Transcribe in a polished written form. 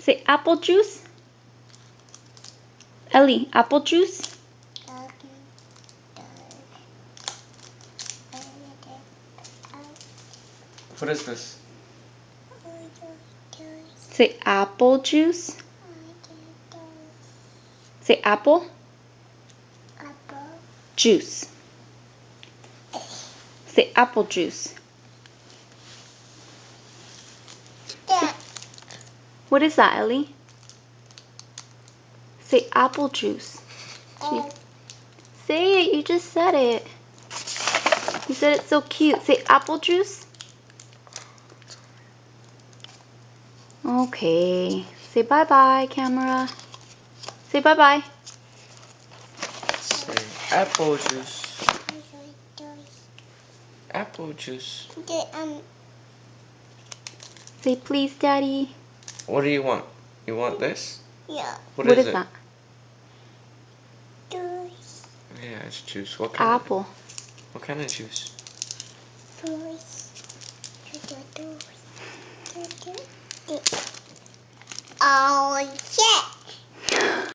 Say apple juice. Ellie, apple juice. What is this? Say apple juice. Say apple. Juice. Say apple juice. What is that, Ellie? Say apple juice. Say it, you just said it. You said it so cute. Say apple juice. Okay. Say bye-bye, camera. Say bye-bye. Say apple juice. Apple juice. Say please, Daddy. What do you want? You want this? Yeah. What is it? that? Juice. Yeah, it's juice. What kind Apple. What kind of juice? Juice. Oh, shit.